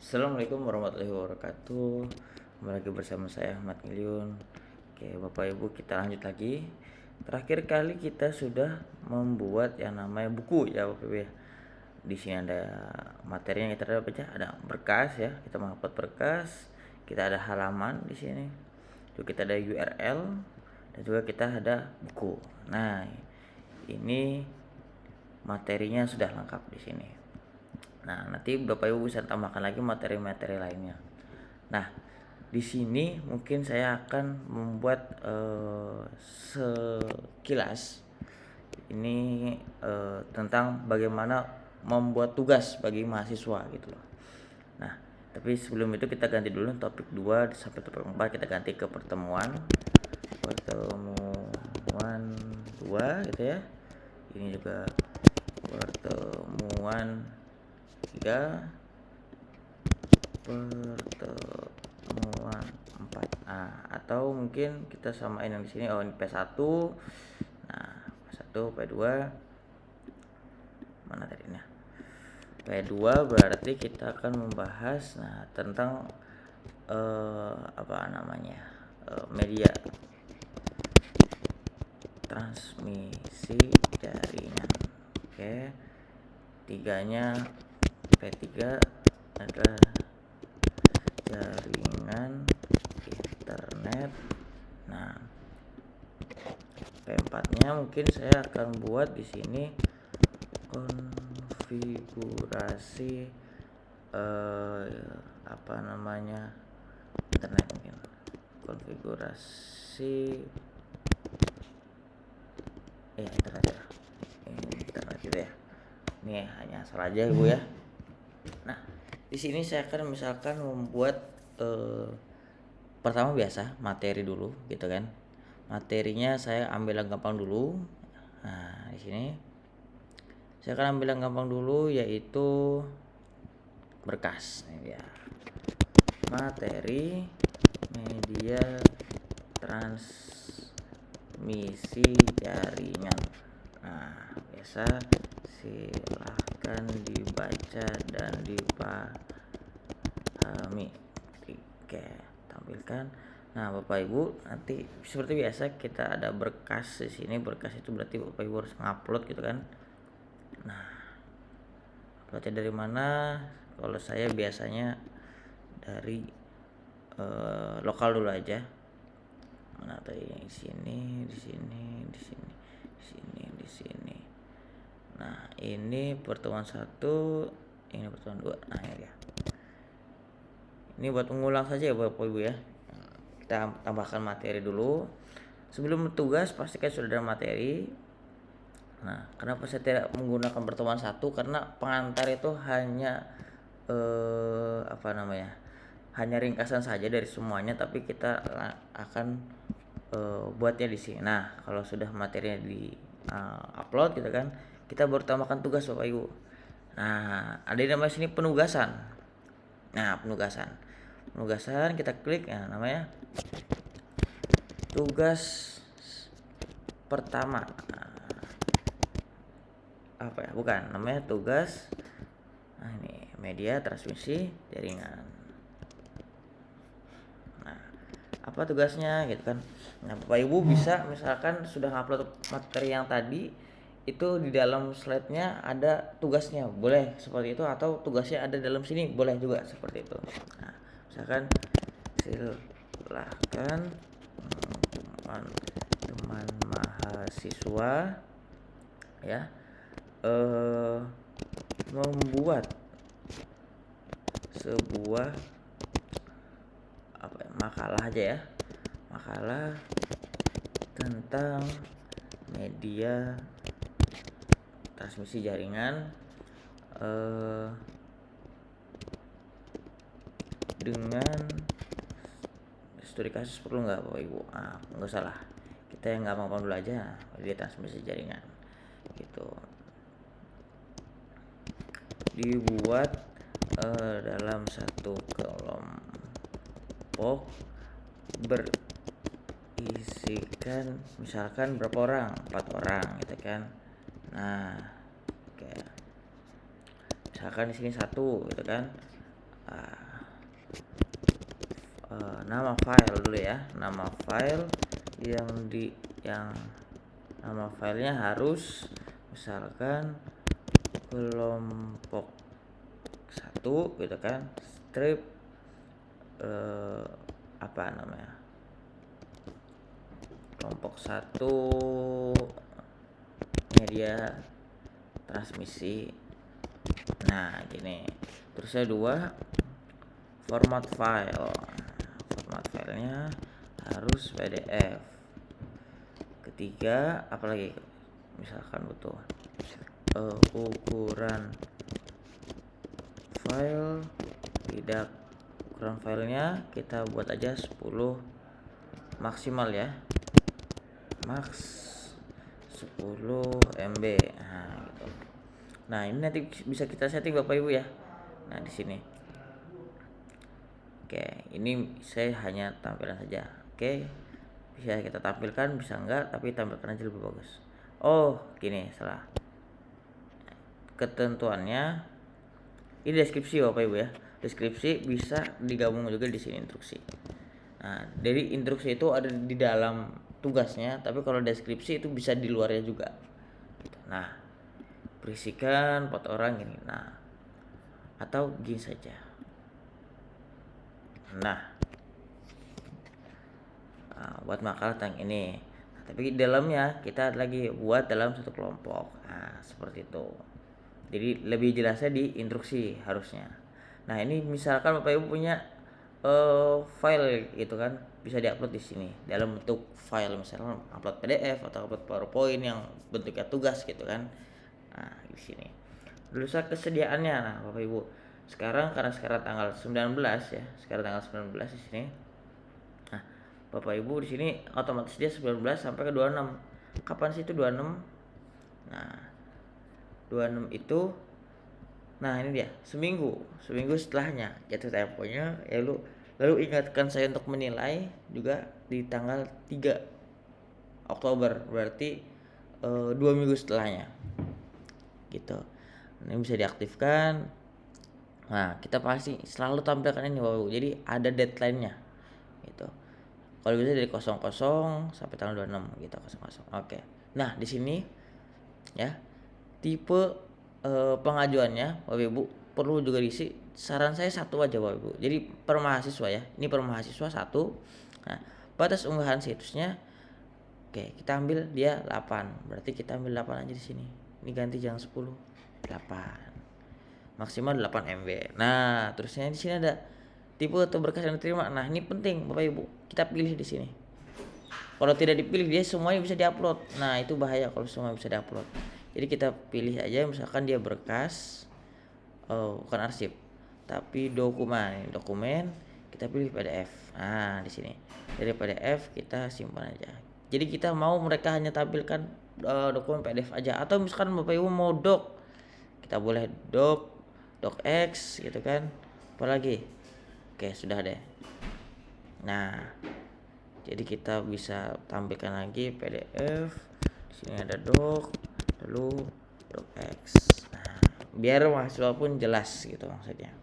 Assalamualaikum warahmatullahi wabarakatuh. Kembali lagi bersama saya Ahmad Miliun. Oke, Bapak Ibu, kita lanjut lagi. Terakhir kali kita sudah membuat yang namanya buku ya Bapak Ibu ya. Di sini ada materinya, kita ada baca, ada berkas ya. Kita mengupload berkas. Kita ada halaman di sini. Juga kita ada URL dan juga kita ada buku. Nah, ini materinya sudah lengkap di sini. Nah, nanti Bapak Ibu bisa tambahkan lagi materi-materi lainnya. Nah, di sini mungkin saya akan membuat sekilas ini tentang bagaimana membuat tugas bagi mahasiswa gitu loh. Nah, tapi sebelum itu kita ganti dulu topik 2 sampai topik 4, kita ganti ke pertemuan 2 gitu ya. Ini juga pertemuan 3, pertemuan 4. Atau mungkin kita samain yang di sini, ini P1. Nah, P1, P2 mana tadi? Nah, P2 berarti kita akan membahas tentang media transmisi jaringan. Oke. Tiganya P3 adalah jaringan internet. Nah, P4-nya mungkin saya akan buat di sini konfigurasi internet, mungkin konfigurasi internet gitu ya. Ini hanya asal aja Ibu ya. Nah, di sini saya akan misalkan membuat pertama biasa materi dulu gitu kan. Materinya saya ambil yang gampang dulu. Nah, di sini saya akan ambil yang gampang dulu, yaitu berkas ya. Materi media transmisi jaringan. Nah, biasa silahkan dibaca dan dipahami. Oke, tampilkan. Nah, Bapak Ibu, nanti seperti biasa kita ada berkas di sini. Berkas itu berarti Bapak Ibu harus ngupload gitu kan. Nah, uploadnya dari mana? Kalau saya biasanya dari lokal dulu aja. Mana tadi? Di sini, di sini, di sini, di sini, di sini. Nah, ini pertemuan 1, ini pertemuan 2. Nah, ini ya. Ini buat mengulang saja ya Bapak Ibu ya. Kita tambahkan materi dulu. Sebelum tugas pastikan sudah ada materi. Nah, kenapa saya tidak menggunakan pertemuan 1? Karena pengantar itu hanya hanya ringkasan saja dari semuanya, tapi kita akan buatnya di sini. Nah, kalau sudah materinya di upload gitu kan, kita baru tambahkan tugas Bapak Ibu. Nah, ada yang namanya sini penugasan. Nah, penugasan kita klik, namanya tugas pertama. Namanya tugas ini media transmisi jaringan. Nah, apa tugasnya gitu kan. Nah, Bapak Ibu bisa misalkan sudah upload materi yang tadi, itu di dalam slide-nya ada tugasnya, boleh seperti itu, atau tugasnya ada dalam sini, boleh juga seperti itu. Nah, misalkan silahkan teman-teman mahasiswa ya membuat sebuah makalah aja ya, makalah tentang media transmisi jaringan dengan studi kasus. Perlu nggak Bapak Ibu? Nggak salah, kita yang gampang dulu aja, media transmisi jaringan gitu. Dibuat dalam satu kelompok berisikan misalkan berapa orang, 4 orang gitu kan. Nah, oke, misalkan di sini 1 gitu kan, Nama file dulu ya. Nama file yang nama filenya harus misalkan kelompok 1 gitu kan, strip apa namanya, kelompok 1 media transmisi. Nah gini, terusnya 2 format filenya harus PDF. Ketiga apalagi, misalkan butuh ukuran filenya kita buat aja 10 maksimal ya, max 10 MB. Nah gitu. Nah ini nanti bisa kita setting Bapak Ibu ya. Nah di sini. Oke, ini saya hanya tampilan saja. Oke, bisa kita tampilkan, bisa enggak, tapi tampilkan aja lebih bagus. Oh gini, salah. Ketentuannya ini deskripsi Bapak Ibu ya. Deskripsi bisa digabung juga di sini instruksi. Nah, dari instruksi itu ada di dalam tugasnya, tapi kalau deskripsi itu bisa di luarnya juga. Nah, berisikan foto orang ini. Nah, atau gini saja. Nah, buat makalah tentang ini. Nah, tapi di dalamnya kita lagi buat dalam satu kelompok. Nah, seperti itu. Jadi lebih jelasnya di instruksi harusnya. Nah, ini misalkan Bapak Ibu punya file gitu kan, bisa diupload di sini dalam bentuk file, misalnya upload PDF atau upload PowerPoint yang bentuknya tugas gitu kan. Nah, di sini. Dulu saya kesediaannya. Nah, Bapak Ibu, sekarang karena sekarang tanggal 19 ya, sekarang tanggal 19 di sini. Nah, Bapak Ibu di sini otomatis dia 19 sampai ke 26. Kapan sih itu 26? Nah, 26 itu, nah ini dia, seminggu setelahnya jatuh temponya ya. Lalu ingatkan saya untuk menilai juga di tanggal 3 Oktober, berarti 2 minggu setelahnya gitu. Ini bisa diaktifkan. Nah, kita pasti selalu tampilkan ini Bapak Ibu. Jadi ada deadline-nya gitu. Kalau bisa dari 00 sampai tanggal 26 gitu, 00. Oke. Nah, di sini ya, tipe pengajuannya Bapak Ibu perlu juga diisi. Saran saya satu aja Bapak Ibu. Jadi per mahasiswa ya. Ini per mahasiswa 1. Nah, batas unggahan situsnya, oke, kita ambil dia 8. Berarti kita ambil 8 aja di sini. Ini ganti jangan 10. 8. Maksimal 8 MB. Nah, terusnya di sini ada tipe atau berkas yang diterima. Nah, ini penting Bapak Ibu. Kita pilih di sini. Kalau tidak dipilih dia semuanya bisa diupload. Nah, itu bahaya kalau semua bisa diupload. Jadi kita pilih aja, misalkan dia berkas, bukan arsip, tapi dokumen, kita pilih PDF. Nah, di sini dari PDF kita simpan aja. Jadi kita mau mereka hanya tampilkan dokumen PDF aja, atau misalkan Bapak Ibu mau doc, kita boleh docx gitu kan. Apalagi, oke sudah deh. Nah, jadi kita bisa tampilkan lagi PDF. Di sini ada doc, lalu docx. Nah, biar mahasiswa pun jelas gitu maksudnya.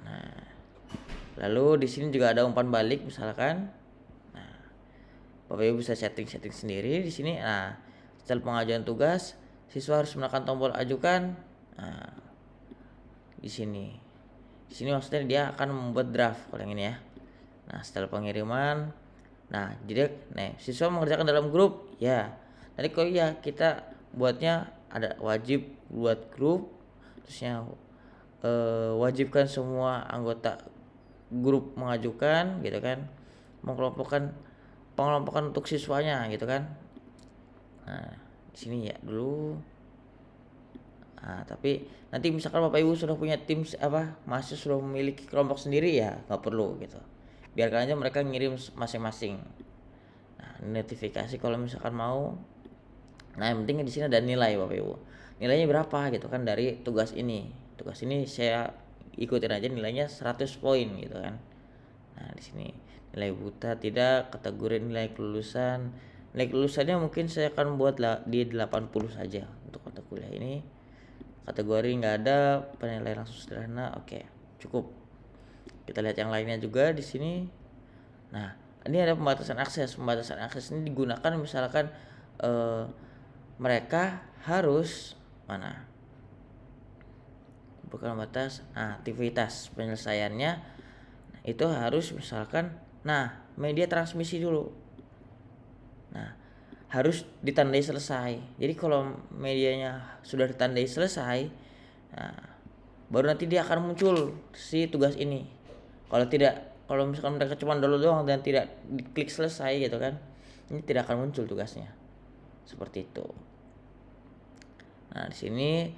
Nah, lalu di sini juga ada umpan balik misalkan. Nah, Bapak Ibu bisa setting sendiri di sini. Nah, setelah pengajuan tugas, siswa harus menekan tombol ajukan. Nah, di sini maksudnya dia akan membuat draft kalau yang ini ya. Nah, setelah pengiriman, nah jadi siswa mengerjakan dalam grup ya. Tadi kok ya kita buatnya ada wajib buat grup, terusnya wajibkan semua anggota grup mengajukan gitu kan, pengelompokan untuk siswanya gitu kan. Nah, di sini ya dulu. Nah, tapi nanti misalkan Bapak Ibu sudah punya tim mahasiswa sudah memiliki kelompok sendiri ya nggak perlu gitu. Biarkan aja mereka ngirim masing-masing. Nah, notifikasi kalau misalkan mau. Nah, yang penting di sini ada nilai Bapak Ibu. Nilainya berapa gitu kan dari tugas ini. Tugas ini saya ikutin aja nilainya 100 poin gitu kan. Nah, di sini nilai buta tidak, kategori nilai kelulusan. Nilai kelulusannya mungkin saya akan buat di 80 saja untuk mata kuliah ini. kategori nggak ada, penilaian langsung sederhana. Oke, cukup. Kita lihat yang lainnya juga di sini. Nah, ini ada pembatasan akses. Pembatasan akses ini digunakan misalkan mereka harus mana? Bukan batas, aktivitas penyelesaiannya itu harus misalkan, media transmisi dulu. Nah, harus ditandai selesai. Jadi kalau medianya sudah ditandai selesai, baru nanti dia akan muncul si tugas ini. Kalau misalkan mereka cuma download doang dan tidak diklik selesai gitu kan, ini tidak akan muncul tugasnya. Seperti itu. Nah, di sini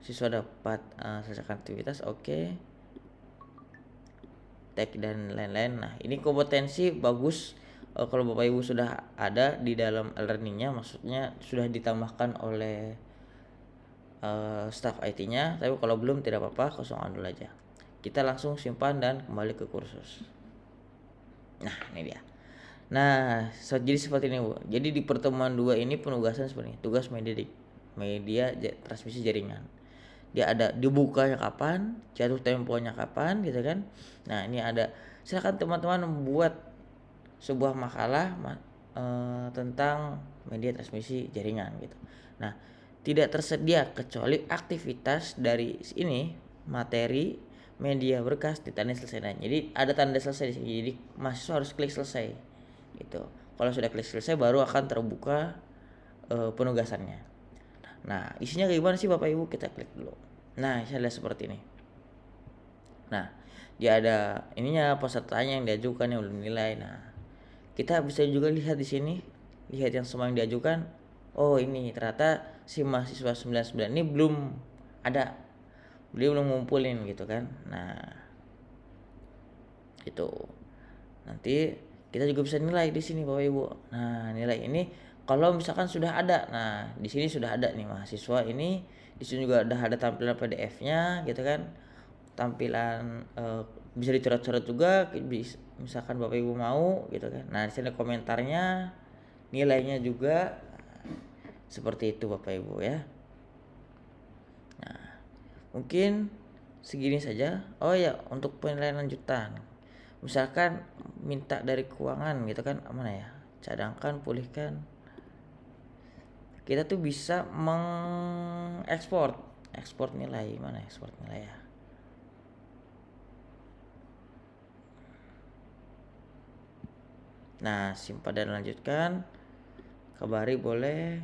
siswa dapat selesaikan aktivitas, oke. Tag dan lain-lain. Nah, ini kompetensi bagus kalau Bapak Ibu sudah ada di dalam e-learningnya, maksudnya sudah ditambahkan oleh staff IT-nya. Tapi kalau belum tidak apa-apa, kosongkan dulu aja. Kita langsung simpan dan kembali ke kursus. Nah, ini dia. Nah, jadi seperti ini Bu. Jadi di pertemuan 2 ini penugasan seperti ini. Tugas media transmisi jaringan. Dia ada dibukanya kapan, jatuh temponya kapan gitu kan. Nah, ini ada, silakan teman-teman membuat sebuah makalah tentang media transmisi jaringan gitu. Nah, tidak tersedia kecuali aktivitas dari ini, materi, media, berkas ditandai selesai. Nah, jadi ada tanda selesai di sini. Jadi mahasiswa harus klik selesai. Gitu. Kalau sudah klik selesai baru akan terbuka penugasannya. Nah, isinya kayak gimana sih Bapak Ibu? Kita klik dulu. Nah, saya lihat seperti ini. Nah, dia ada ininya, pesertanya yang diajukan, yang belum nilai. Nah, kita bisa juga lihat di sini, lihat yang semua yang diajukan. Oh, ini ternyata si mahasiswa 99 ini belum ada. Dia belum ngumpulin gitu kan. Nah, itu. Nanti kita juga bisa nilai di sini Bapak Ibu. Nah, nilai ini kalau misalkan sudah ada. Nah, di sini sudah ada nih mahasiswa ini. Di sini juga udah ada tampilan PDF-nya gitu kan. Tampilan bisa dicoret-coret juga, misalkan Bapak Ibu mau gitu kan. Nah, di sini komentarnya, nilainya juga. Seperti itu Bapak Ibu ya. Nah, mungkin segini saja. Oh ya, untuk penilaian lanjutan. Misalkan minta dari keuangan gitu kan, mana ya? Cadangkan, pulihkan. Kita tuh bisa ekspor nilai. Mana ekspor nilai ya? Nah, simpan dan lanjutkan. Kabari boleh.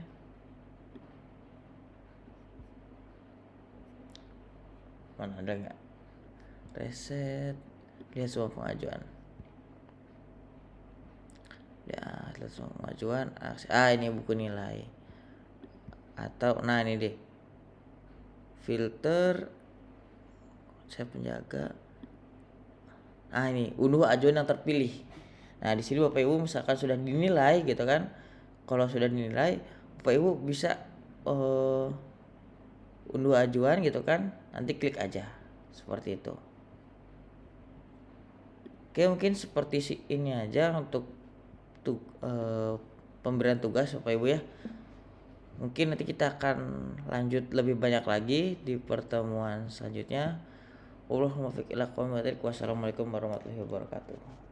Mana ada nggak? Reset. Lihat semua pengajuan. Ya, lihat semua pengajuan. Ini buku nilai. Atau nah ini deh. Filter. Saya penjaga. Ini unduh ajuan yang terpilih. Nah, di sini Bapak Ibu misalkan sudah dinilai gitu kan. Kalau sudah dinilai, Bapak Ibu bisa unduh ajuan gitu kan. Nanti klik aja. Seperti itu. Oke, mungkin seperti ini aja untuk pemberian tugas Bapak Ibu ya. Mungkin nanti kita akan lanjut lebih banyak lagi di pertemuan selanjutnya. Wassalamualaikum warahmatullahi wabarakatuh.